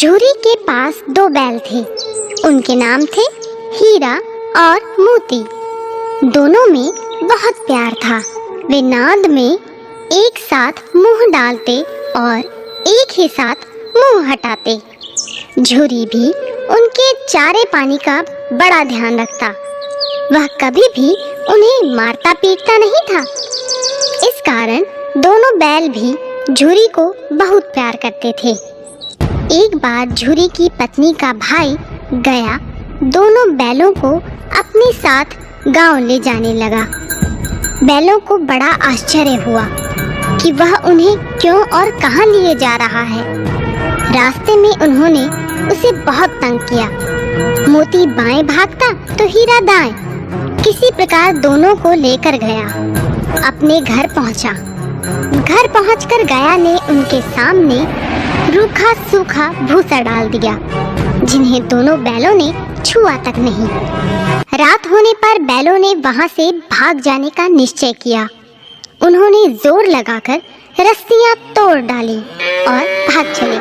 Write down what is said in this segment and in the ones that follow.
झूरी के पास दो बैल थे। उनके नाम थे हीरा और मोती। दोनों में बहुत प्यार था। वे नाद में एक साथ मुंह डालते और एक ही साथ मुंह हटाते। झूरी भी उनके चारे पानी का बड़ा ध्यान रखता। वह कभी भी उन्हें मारता पीटता नहीं था। इस कारण दोनों बैल भी झूरी को बहुत प्यार करते थे। एक बार झूरी की पत्नी का भाई गया दोनों बैलों को अपने साथ गांव ले जाने लगा। बैलों को बड़ा आश्चर्य हुआ कि वह उन्हें क्यों और कहां लिए जा रहा है। रास्ते में उन्होंने उसे बहुत तंग किया। मोती बाएं भागता तो हीरा दाएं। किसी प्रकार दोनों को लेकर गया अपने घर पहुंचा। घर पहुंचकर गया ने उनके सामने रूखा सूखा भूसा डाल दिया, जिन्हें दोनों बैलों ने छुआ तक नहीं। रात होने पर बैलों ने वहां से भाग जाने का निश्चय किया। उन्होंने जोर लगाकर रस्सियां तोड़ डाली और भाग चले।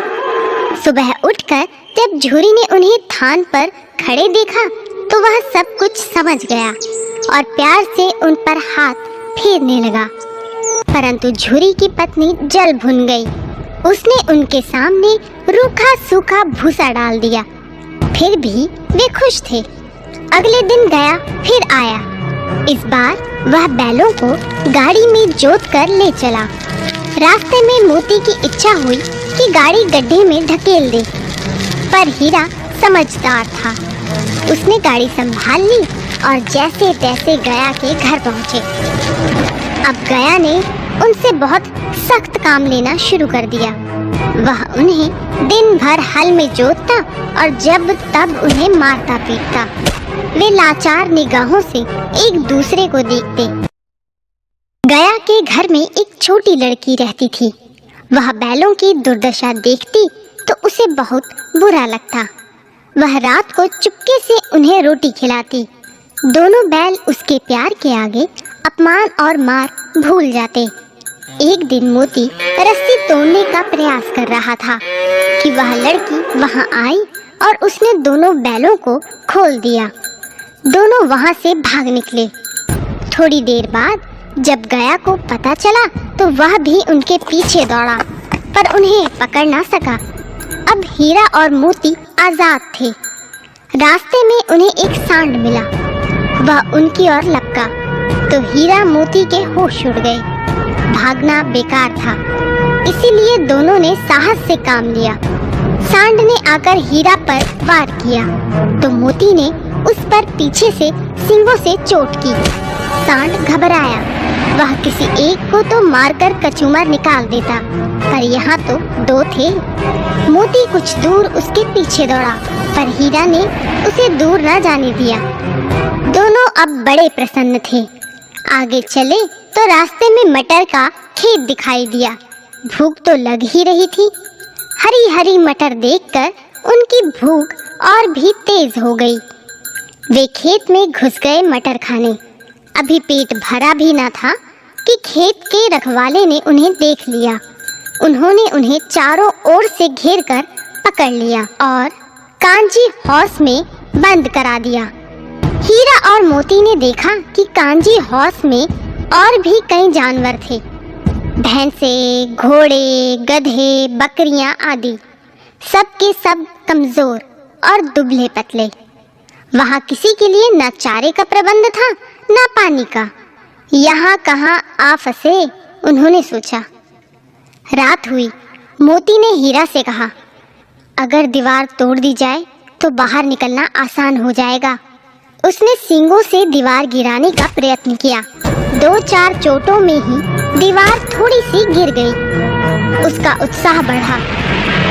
सुबह उठकर जब झूरी ने उन्हें थान पर खड़े देखा तो वह सब कुछ समझ गया और प्यार से उन पर हाथ फेरने लगा। परंतु झूरी की पत्नी जल भुन गई। उसने उनके सामने रूखा सूखा भूसा डाल दिया। फिर भी वे खुश थे। अगले दिन गया फिर आया। इस बार वह बैलों को गाड़ी में जोत कर ले चला। रास्ते में मोती की इच्छा हुई कि गाड़ी गड्ढे में ढकेल दे, पर हीरा समझदार था। उसने गाड़ी संभाल ली और जैसे तैसे गया के घर पहुंचे। अब गया ने उनसे बहुत सख्त काम लेना शुरू कर दिया। वह उन्हें दिन भर हल में जोतता और जब तब उन्हें मारता पीटता। वे लाचार निगाहों से एक दूसरे को देखते। गया के घर में एक छोटी लड़की रहती थी। वह बैलों की दुर्दशा देखती तो उसे बहुत बुरा लगता। वह रात को चुपके से उन्हें रोटी खिलाती। दोनों बैल उसके प्यार के आगे अपमान और मार भूल जाते। एक दिन मोती रस्सी तोड़ने का प्रयास कर रहा था कि वह लड़की वहां आई और उसने दोनों बैलों को खोल दिया। दोनों वहां से भाग निकले। थोड़ी देर बाद जब गया को पता चला तो वह भी उनके पीछे दौड़ा, पर उन्हें पकड़ ना सका। अब हीरा और मोती आजाद थे। रास्ते में उन्हें एक सांड मिला। वह उनकी ओर लपका तो हीरा मोती के होश उड़ गए। भागना बेकार था, इसीलिए दोनों ने साहस से काम लिया। सांड ने आकर हीरा पर वार किया तो मोती ने उस पर पीछे से सींगों से चोट की। सांड घबराया। वह किसी एक को तो मारकर कचूमर निकाल देता, पर यहाँ तो दो थे। मोती कुछ दूर उसके पीछे दौड़ा, पर हीरा ने उसे दूर न जाने दिया। दोनों अब बड़े प्रसन्न थे। आगे चले तो रास्ते में मटर का खेत दिखाई दिया। भूख तो लग ही रही थी। हरी हरी मटर देखकर उनकी भूख और भी तेज हो गई। वे खेत में घुस गए मटर खाने। अभी पेट भरा भी न था कि खेत के रखवाले ने उन्हें देख लिया। उन्होंने उन्हें चारों ओर से घेर कर पकड़ लिया और कांजी हौस में बंद करा दिया। हीरा और मोती ने देखा कि कांजी हौस में और भी कई जानवर थे। भैंसे, घोड़े, गधे, बकरियां आदि, सब के सब कमजोर और दुबले पतले। वहां किसी के लिए न चारे का प्रबंध था न पानी का। यहाँ कहाँ आ फंसे, उन्होंने सोचा। रात हुई। मोती ने हीरा से कहा, अगर दीवार तोड़ दी जाए तो बाहर निकलना आसान हो जाएगा। उसने सींगों से दीवार गिराने का प्रयत्न किया। 2-4 चोटों में ही दीवार थोड़ी सी गिर गई। उसका उत्साह बढ़ा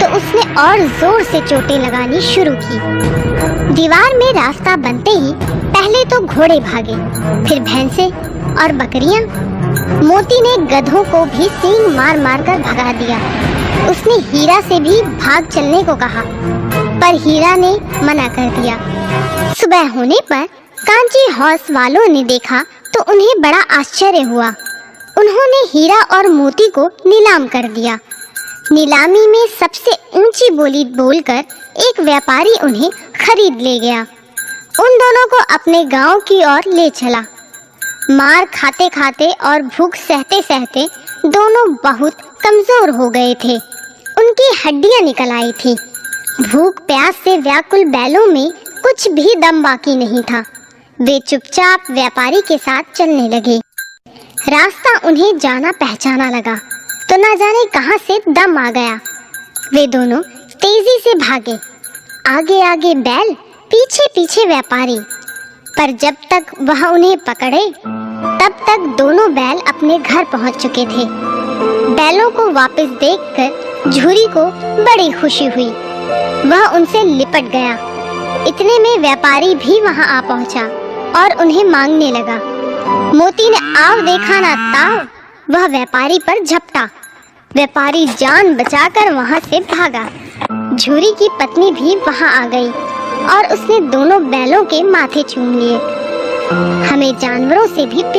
तो उसने और जोर से चोटें लगानी शुरू की। दीवार में रास्ता बनते ही पहले तो घोड़े भागे, फिर भैंसे और बकरियां। मोती ने गधों को भी सींग मार मार कर भगा दिया। उसने हीरा से भी भाग चलने को कहा, पर हीरा ने मना कर दिया। सुबह होने पर कांची हौस वालों ने देखा तो उन्हें बड़ा आश्चर्य हुआ। उन्होंने हीरा और मोती को नीलाम कर दिया। नीलामी में सबसे ऊंची बोली बोलकर एक व्यापारी उन्हें खरीद ले गया। उन दोनों को अपने गांव की ओर ले चला। मार खाते खाते और भूख सहते सहते दोनों बहुत कमजोर हो गए थे। उनकी हड्डियां निकल आई थी। भूख प्यास से व्याकुल बैलों में कुछ भी दम बाकी नहीं था। वे चुपचाप व्यापारी के साथ चलने लगे। रास्ता उन्हें जाना पहचाना लगा तो न जाने कहां से दम आ गया। वे दोनों तेजी से भागे, आगे आगे बैल, पीछे पीछे व्यापारी। पर जब तक वह उन्हें पकड़े तब तक दोनों बैल अपने घर पहुंच चुके थे। बैलों को वापस देखकर झूरी को बड़ी खुशी हुई। वह उनसे लिपट गया। इतने में व्यापारी भी वहां आ पहुंचा और उन्हें मांगने लगा। मोती ने आव देखा ना ताव, वह व्यापारी पर झपटा। व्यापारी जान बचाकर वहां से भागा। झूरी की पत्नी भी वहां आ गई और उसने दोनों बैलों के माथे चूम लिए। हमें जानवरों से भी